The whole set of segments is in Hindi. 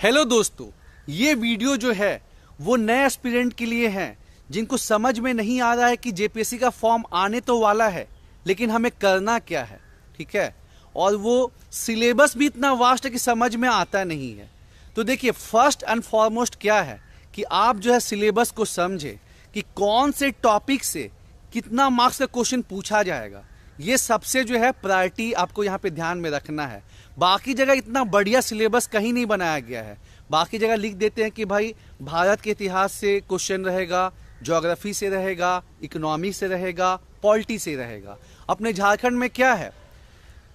हेलो दोस्तों, ये वीडियो जो है वो नए एस्पिरेंट के लिए है जिनको समझ में नहीं आ रहा है कि जेपीएससी का फॉर्म आने तो वाला है लेकिन हमें करना क्या है। ठीक है, और वो सिलेबस भी इतना वास्ट है कि समझ में आता नहीं है। तो देखिए, फर्स्ट एंड फॉरमोस्ट क्या है कि आप जो है सिलेबस को समझे कि कौन से टॉपिक से कितना मार्क्स का क्वेश्चन पूछा जाएगा। ये सबसे जो है प्रायोरिटी आपको यहाँ पे ध्यान में रखना है। बाकी जगह इतना बढ़िया सिलेबस कहीं नहीं बनाया गया है। बाकी जगह लिख देते हैं कि भाई भारत के इतिहास से क्वेश्चन रहेगा, ज्योग्राफी से रहेगा, इकोनॉमी से रहेगा, पॉलिटी से रहेगा। अपने झारखंड में क्या है,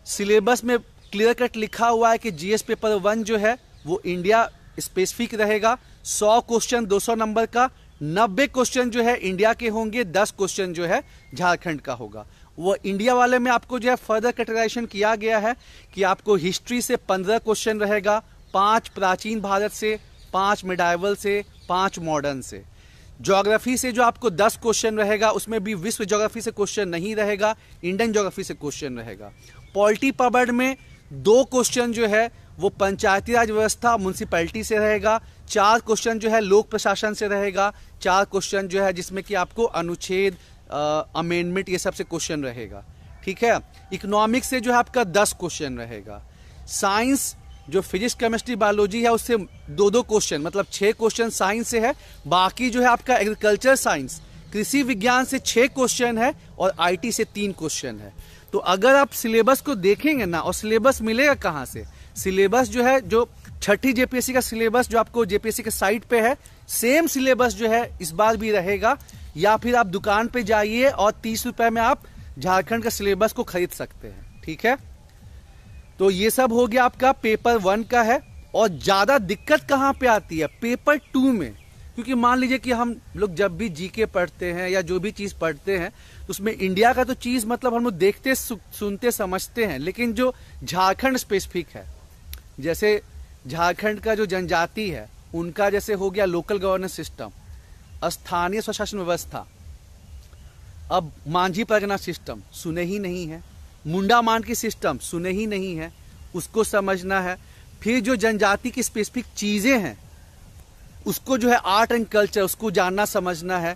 सिलेबस में क्लियर कट लिखा हुआ है कि जीएस पेपर 1 जो है वो इंडिया स्पेसिफिक रहेगा। 100 क्वेश्चन 200 नंबर का, 90 क्वेश्चन जो है इंडिया के होंगे, 10 क्वेश्चन जो है झारखंड का होगा। वो इंडिया वाले में आपको जो है फर्दर कैटेगराइजेशन किया गया है कि आपको हिस्ट्री से 15 क्वेश्चन रहेगा, 5 प्राचीन भारत से, 5 मिडाइवल से, 5 मॉडर्न से। ज्योग्राफी से जो आपको 10 क्वेश्चन रहेगा, उसमें भी विश्व ज्योग्राफी से क्वेश्चन नहीं रहेगा, इंडियन ज्योग्राफी से क्वेश्चन रहेगा। पॉलिटी पबर्ड में 2 क्वेश्चन जो है वो पंचायती राज व्यवस्था म्युनिसिपैलिटी से रहेगा, 4 क्वेश्चन जो है लोक प्रशासन से रहेगा, 4 क्वेश्चन जो है जिसमें कि आपको अनुच्छेद अमेंडमेंट ये सब से क्वेश्चन रहेगा। ठीक है, इकोनॉमिक्स से जो है आपका 10 क्वेश्चन रहेगा। साइंस जो फिजिक्स केमिस्ट्री बायोलॉजी है उससे 2-2 क्वेश्चन, मतलब 6 क्वेश्चन साइंस से है। बाकी जो है आपका एग्रीकल्चर साइंस, कृषि विज्ञान से 6 क्वेश्चन है और आईटी से 3 क्वेश्चन है। तो अगर आप सिलेबस को देखेंगे ना, और सिलेबस मिलेगा कहाँ से, सिलेबस जो है जो छठी जेपीएससी का सिलेबस जो आपको जेपीएससी के साइट पे है, सेम सिलेबस जो है इस बार भी रहेगा। या फिर आप दुकान पे जाइए और 30 रुपए में आप झारखंड का सिलेबस को खरीद सकते हैं। ठीक है, तो ये सब हो गया आपका पेपर 1 का है। और ज्यादा दिक्कत कहाँ पे आती है, पेपर 2 में। क्योंकि मान लीजिए कि हम लोग जब भी जीके पढ़ते हैं या जो भी चीज पढ़ते हैं उसमें इंडिया का तो चीज मतलब हम लोग देखते सुनते समझते हैं, लेकिन जो झारखंड स्पेसिफिक है, जैसे झारखंड का जो जनजाति है उनका जैसे हो गया लोकल गवर्नेंस सिस्टम, स्थानीय स्वशासन व्यवस्था, अब मांझी परगना सिस्टम सुने ही नहीं है, मुंडा मान की सिस्टम सुने ही नहीं है, उसको समझना है। फिर जो जनजाति की स्पेसिफिक चीजें हैं उसको जो है आर्ट एंड कल्चर उसको जानना समझना है।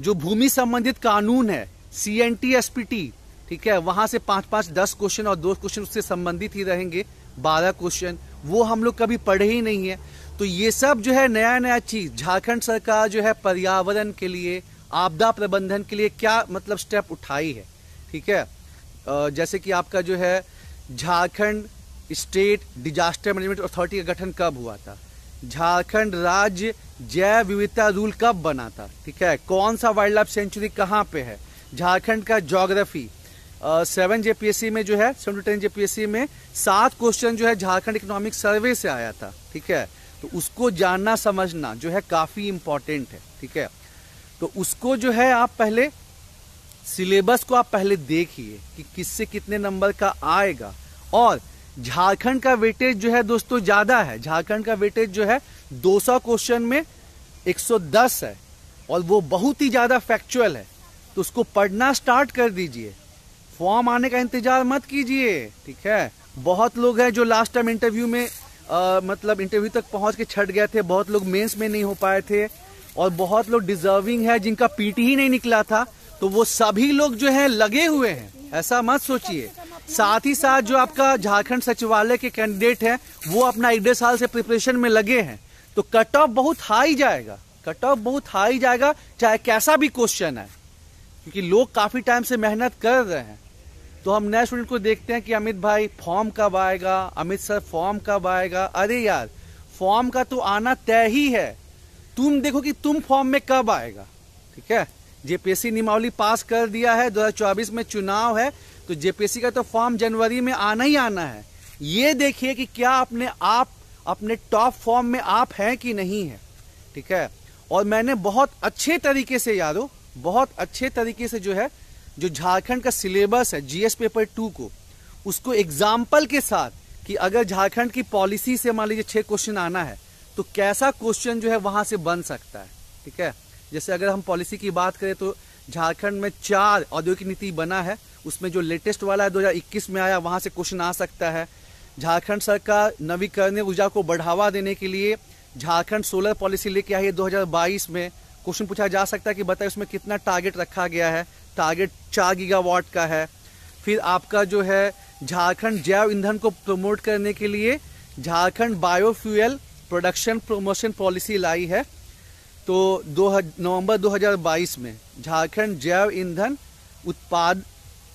जो भूमि संबंधित कानून है CNT SPT, ठीक है, वहां से 5-5 10 क्वेश्चन और 2 क्वेश्चन उससे संबंधित ही रहेंगे, 12 क्वेश्चन, वो हम लोग कभी पढ़े ही नहीं है। तो ये सब जो है नया नया चीज झारखंड सरकार जो है पर्यावरण के लिए, आपदा प्रबंधन के लिए क्या मतलब स्टेप उठाई है। ठीक है, जैसे कि आपका जो है Jharkhand state disaster management authority का गठन कब हुआ था, झारखंड राज्य जैव विविधता रूल कब बना था, ठीक है, कौन सा वाइल्ड लाइफ सेंचुरी कहाँ पे है, झारखंड का ज्योग्राफी 7 जेपीएससी में जो है 7 to 10 जेपीएससी में 7 क्वेश्चन जो है झारखंड इकोनॉमिक सर्वे से आया था। ठीक है, तो उसको जानना समझना जो है काफी इंपॉर्टेंट है। ठीक है, तो उसको जो है आप पहले सिलेबस को आप पहले देखिए कि किससे कितने नंबर का आएगा। और झारखंड का वेटेज जो है दोस्तों ज्यादा है, झारखंड का वेटेज जो है 200 क्वेश्चन में 110 है और वो बहुत ही ज्यादा फैक्चुअल है। तो उसको पढ़ना स्टार्ट कर दीजिए, फॉर्म आने का इंतजार मत कीजिए। ठीक है, बहुत लोग हैं जो लास्ट टाइम इंटरव्यू में मतलब इंटरव्यू तक पहुंच के छट गए थे, बहुत लोग मेंस में नहीं हो पाए थे, और बहुत लोग डिजर्विंग है जिनका पीटी ही नहीं निकला था। तो वो सभी लोग जो है लगे हुए हैं, ऐसा मत सोचिए। साथ ही साथ जो आपका झारखंड सचिवालय के कैंडिडेट हैं वो अपना 1-1.5 साल से प्रिपरेशन में लगे हैं। तो कट ऑफ बहुत हाई जाएगा, कट ऑफ बहुत हाई जाएगा, चाहे कैसा भी क्वेश्चन है, क्योंकि लोग काफी टाइम से मेहनत कर रहे हैं। तो हम नए स्टूडेंट को देखते हैं कि अमित भाई फॉर्म कब आएगा, अमित सर फॉर्म कब आएगा। अरे यार, फॉर्म का तो आना तय ही है, तुम देखो कि तुम फॉर्म में कब आएगा। ठीक है, जेपीएससी नियमावली पास कर दिया है, 2024 में चुनाव है, तो जेपीएससी का तो फॉर्म जनवरी में आना ही आना है। ये देखिए कि क्या अपने टॉप फॉर्म में आप हैं कि नहीं है। ठीक है, और मैंने बहुत अच्छे तरीके से यारो, बहुत अच्छे तरीके से जो है जो झारखंड का सिलेबस है जीएस पेपर 2 को, उसको एग्जाम्पल के साथ कि अगर झारखंड की पॉलिसी से मान लीजिए 6 क्वेश्चन आना है तो कैसा क्वेश्चन जो है वहां से बन सकता है। ठीक है, जैसे अगर हम पॉलिसी की बात करें तो झारखंड में 4 औद्योगिक नीति बना है, उसमें जो लेटेस्ट वाला है 2021 में आया, वहां से क्वेश्चन आ सकता है। झारखंड सरकार नवीकरणीय ऊर्जा को बढ़ावा देने के लिए झारखंड सोलर पॉलिसी लेके आई है 2022 में। क्वेश्चन पूछा जा सकता है कि बताइए उसमें कितना टारगेट रखा गया है। टारगेट 4 गीगावाट का है। फिर आपका जो है झारखंड जैव ईंधन को प्रमोट करने के लिए Jharkhand biofuel production promotion policy लाई है। तो नवंबर 2022 में झारखंड जैव ईंधन उत्पाद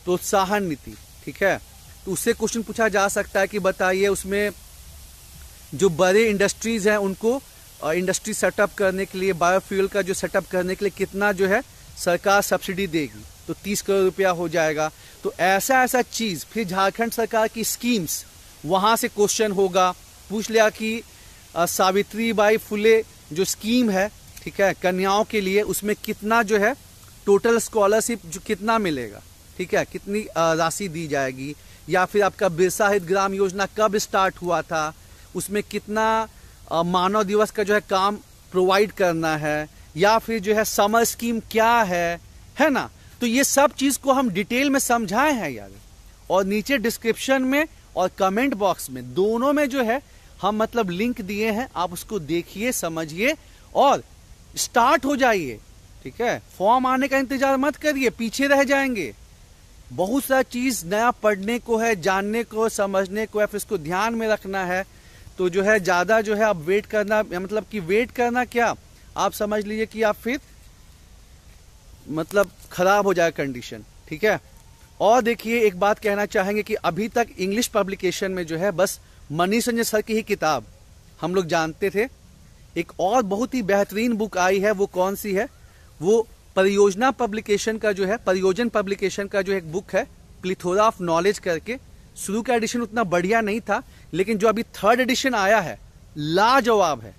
प्रोत्साहन नीति, ठीक है। तो उससे क्वेश्चन पूछा जा सकता है कि बताइए उसमें जो बड़े इंडस्ट्रीज हैं उनको इंडस्ट्री सेटअप करने के लिए बायोफ्यूल का जो सेटअप करने के लिए कितना जो है सरकार सब्सिडी देगी। तो 30 करोड़ रुपया हो जाएगा। तो ऐसा चीज फिर झारखंड सरकार की स्कीम्स, वहां से क्वेश्चन होगा। पूछ लिया कि सावित्रीबाई फुले जो स्कीम है, ठीक है, कन्याओं के लिए, उसमें कितना जो है टोटल स्कॉलरशिप जो कितना मिलेगा, ठीक है, कितनी राशि दी जाएगी। या फिर आपका बिरसा हरित ग्राम योजना कब स्टार्ट हुआ था, उसमें कितना मानव दिवस का जो है काम प्रोवाइड करना है, या फिर जो है समर स्कीम क्या है ना। तो ये सब चीज को हम डिटेल में समझाए हैं यार। और नीचे डिस्क्रिप्शन में और कमेंट बॉक्स में दोनों में जो है हम मतलब लिंक दिए हैं, आप उसको देखिए, समझिए और स्टार्ट हो जाइए, ठीक है। फॉर्म आने का इंतजार मत करिए, पीछे रह जाएंगे। बहुत सारा चीज नया पढ़ने को है, जानने को, समझने को है, फिर इसको ध्यान में रखना है। तो जो है ज्यादा जो है आप वेट करना, मतलब कि वेट करना क्या, आप समझ लीजिए कि आप फिर मतलब खराब हो जाए कंडीशन, ठीक है। और देखिए एक बात कहना चाहेंगे कि अभी तक इंग्लिश पब्लिकेशन में जो है बस मनीष रंजन सर की ही किताब हम लोग जानते थे। एक और बहुत ही बेहतरीन बुक आई है, वो कौन सी है, वो परियोजना पब्लिकेशन का जो है, परियोजन पब्लिकेशन का जो एक बुक है, प्लिथोरा ऑफ नॉलेज करके। शुरू का एडिशन उतना बढ़िया नहीं था, लेकिन जो अभी 3rd एडिशन आया है लाजवाब है।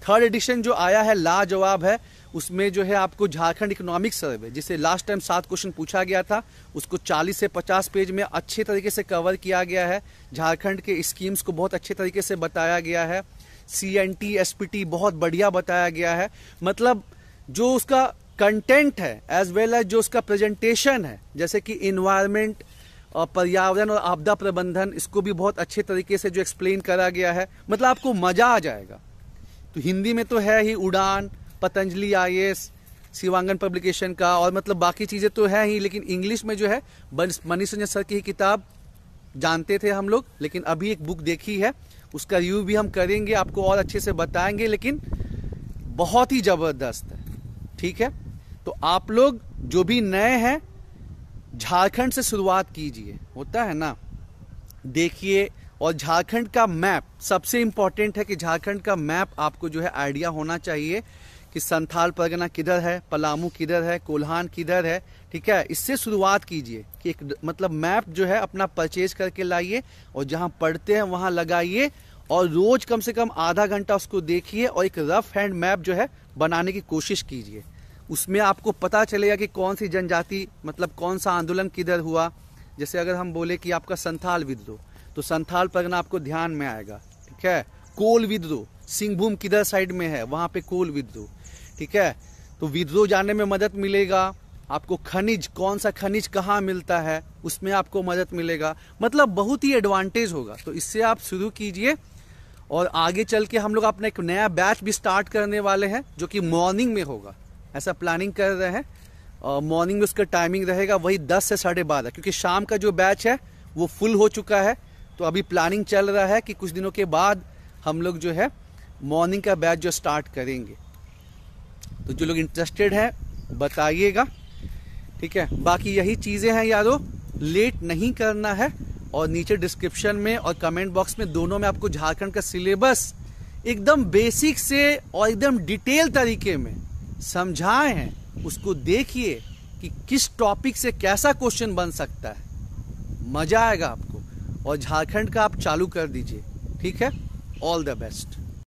3rd एडिशन जो आया है लाजवाब है। उसमें जो है आपको झारखंड इकोनॉमिक सर्वे, जिसे लास्ट टाइम 7 क्वेश्चन पूछा गया था, उसको 40 से 50 पेज में अच्छे तरीके से कवर किया गया है। झारखंड के स्कीम्स को बहुत अच्छे तरीके से बताया गया है। CNT SPT बहुत बढ़िया बताया गया है। मतलब जो उसका कंटेंट है एज वेल एज जो उसका प्रेजेंटेशन है, जैसे कि इन्वायरमेंट और पर्यावरण और आपदा प्रबंधन, इसको भी बहुत अच्छे तरीके से जो एक्सप्लेन करा गया है, मतलब आपको मजा आ जाएगा। तो हिंदी में तो है ही उड़ान, पतंजलि IAS, शिवांगन पब्लिकेशन का, और मतलब बाकी चीजें तो है ही, लेकिन इंग्लिश में जो है मनीष रंजन सर की ही किताब जानते थे हम लोग, लेकिन अभी एक बुक देखी है, उसका रिव्यू भी हम करेंगे, आपको और अच्छे से बताएंगे, लेकिन बहुत ही जबरदस्त है, ठीक है। तो आप लोग जो भी नए हैं झारखंड से शुरुआत कीजिए, होता है ना, देखिए। और झारखंड का मैप सबसे इंपॉर्टेंट है कि झारखंड का मैप आपको जो है आइडिया होना चाहिए कि संथाल परगना किधर है, पलामू किधर है, कोल्हान किधर है, ठीक है। इससे शुरुआत कीजिए कि एक मतलब मैप जो है अपना परचेज करके लाइए और जहां पढ़ते हैं वहां लगाइए और रोज कम से कम आधा घंटा उसको देखिए और एक रफ हैंड मैप जो है बनाने की कोशिश कीजिए। उसमें आपको पता चलेगा कि कौन सी जनजाति, मतलब कौन सा आंदोलन किधर हुआ। जैसे अगर हम बोले कि आपका संथाल विद्रोह, तो संथाल परगना आपको ध्यान में आएगा, ठीक है। कोल विद्रोह, सिंहभूम किधर साइड में है, वहां पे कोल विद्रोह, ठीक है। तो विद्रोह जानने में मदद मिलेगा आपको। खनिज, कौन सा खनिज कहाँ मिलता है, उसमें आपको मदद मिलेगा। मतलब बहुत ही एडवांटेज होगा। तो इससे आप शुरू कीजिए और आगे चल के हम लोग अपना एक नया बैच भी स्टार्ट करने वाले हैं, जो कि मॉर्निंग में होगा, ऐसा प्लानिंग कर रहे हैं। मॉर्निंग में उसका टाइमिंग रहेगा वही 10 से 12:30, क्योंकि शाम का जो बैच है वो फुल हो चुका है। तो अभी प्लानिंग चल रहा है कि कुछ दिनों के बाद हम लोग जो है मॉर्निंग का बैच जो स्टार्ट करेंगे। तो जो लोग इंटरेस्टेड हैं बताइएगा, ठीक है। बाकी यही चीजें हैं यारो, लेट नहीं करना है। और नीचे डिस्क्रिप्शन में और कमेंट बॉक्स में दोनों में आपको झारखंड का सिलेबस एकदम बेसिक से और एकदम डिटेल तरीके में समझाए हैं। उसको देखिए कि किस टॉपिक से कैसा क्वेश्चन बन सकता है, मजा आएगा आपको। और झारखंड का आप चालू कर दीजिए, ठीक है। All the best.